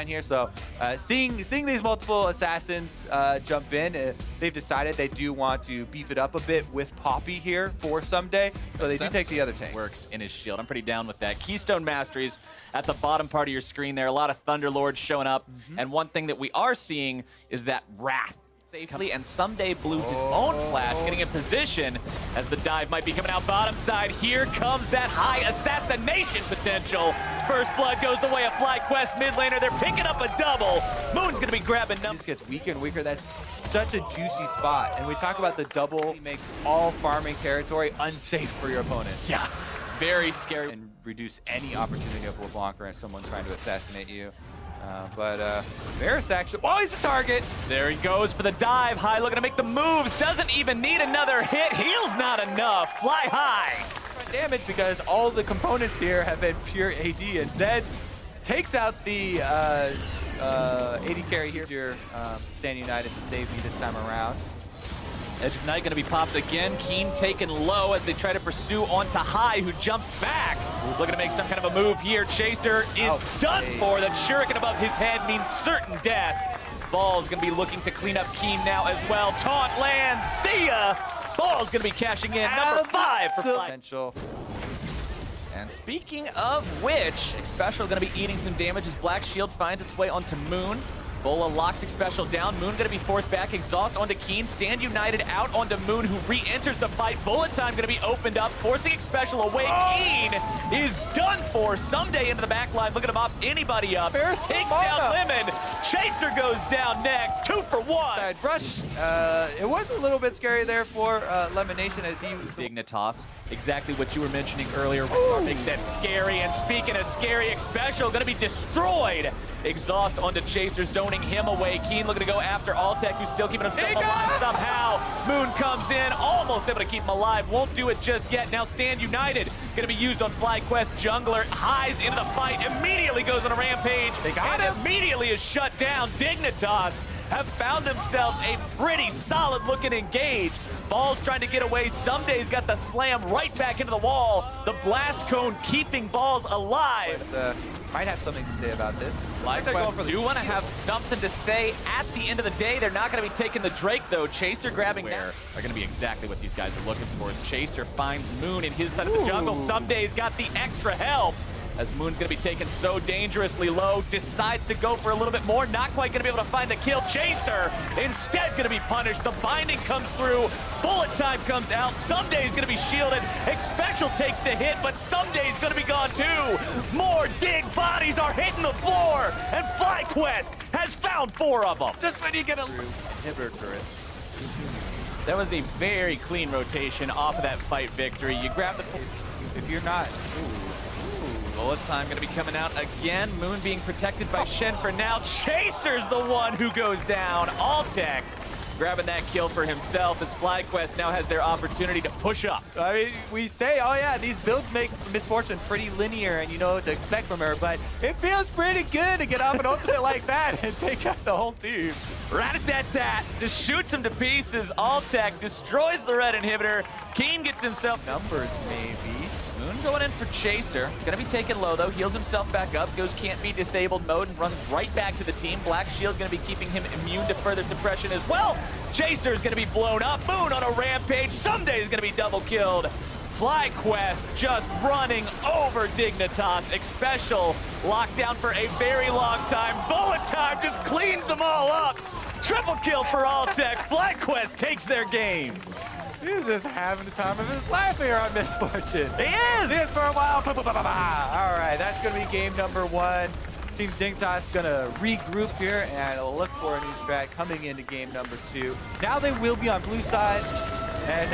here. So seeing these multiple assassins jump in, they've decided they do want to beef it up a bit with Poppy here for someday. So they do take the other tank. Works in his shield. I'm pretty down with that. Keystone Masteries at the bottom part of your screen there. A lot of Thunderlords showing up. And one thing that we are seeing is that Wrath safely, and someday blew his own flash, getting in position as the dive might be coming out bottom side. Here comes that high assassination potential. First blood goes the way of FlyQuest mid laner. They're picking up a double. Moon's gonna be grabbing numbers. It just gets weaker and weaker. That's such a juicy spot. And we talk about the double. It makes all farming territory unsafe for your opponent. Yeah, very scary. And reduce any opportunity of LeBlanc or someone trying to assassinate you. But Varus actually, oh, he's the target. There he goes for the dive. High looking to make the moves. Doesn't even need another hit. Heal's not enough. Fly high. Damage because all the components here have been pure AD, and Zed takes out the AD carry here. You're Stand United to save me this time around. Edge of Night going to be popped again. Keen taken low as they try to pursue onto High, who jumps back. Looking to make some kind of a move here. Chaser is done for. That shuriken above his head means certain death. Ball's going to be looking to clean up Keen now as well. Taunt lands. See ya! Ball's going to be cashing in. Number 5 for potential. And speaking of which, Xpecial going to be eating some damage as Black Shield finds its way onto Moon. Bola locks Xpecial down. Moon going to be forced back. Exhaust onto Keen. Stand United out onto Moon, who re-enters the fight. Bullet time going to be opened up, forcing Xpecial away. Keen is done for. Someday into the back line, looking to mop anybody up. Takes down Lemon. Chaser goes down next. 2 for 1. Side brush. It was a little bit scary there for Lemonation as he... Dignitas. Exactly what you were mentioning earlier. Makes that scary. And speaking of scary, Xpecial going to be destroyed. Exhaust onto Chaser, zoning him away. Keen looking to go after Altec, who's still keeping himself alive somehow. Moon comes in, almost able to keep him alive. Won't do it just yet. Now Stand United going to be used on FlyQuest. Jungler highs into the fight, immediately goes on a rampage. They got him. Immediately is shut down. Dignitas have found themselves a pretty solid looking engage. Ball's trying to get away. Someday's got the slam right back into the wall. The blast cone keeping Balls alive. But, might have something to say about this. FlyQuest do want to have something to say at the end of the day. They're not going to be taking the Drake, though. Chaser grabbing there are going to be exactly what these guys are looking for. Chaser finds Moon in his side of the jungle. Someday's got the extra help. As Moon's going to be taken so dangerously low, decides to go for a little bit more. Not quite going to be able to find the kill. Chaser instead going to be punished. The binding comes through. Bullet time comes out. Someday's going to be shielded. Xpecial takes the hit, but Someday's going to be gone too. More dig bodies are hitting the floor, and FlyQuest has found 4 of them. Just when you get a inhibitor turret. That was a very clean rotation off of that fight victory. You grab the... If you're not... Bullet time going to be coming out again. Moon being protected by Shen for now. Chaser's the one who goes down. Altec grabbing that kill for himself as FlyQuest now has their opportunity to push up. I mean, we say, oh yeah, these builds make Misfortune pretty linear and you know what to expect from her, but it feels pretty good to get off an ultimate like that and take out the whole team. Rat-a-tat-tat, just shoots him to pieces. Altec destroys the red inhibitor. Keen gets himself numbers, maybe. Moon going in for Chaser. Gonna be taken low though, heals himself back up, goes can't be disabled mode and runs right back to the team. Black Shield gonna be keeping him immune to further suppression as well. Chaser's gonna be blown up. Moon on a rampage. Someday's gonna be double killed. FlyQuest just running over Dignitas. Xpecial locked down for a very long time. Bullet time just cleans them all up. Triple kill for Altec. FlyQuest takes their game. He's just having the time of his life here on Misfortune. He is! This for a while. All right, that's going to be game number 1. Team Dignitas going to regroup here and look for a new strat coming into game number 2. Now they will be on blue side. And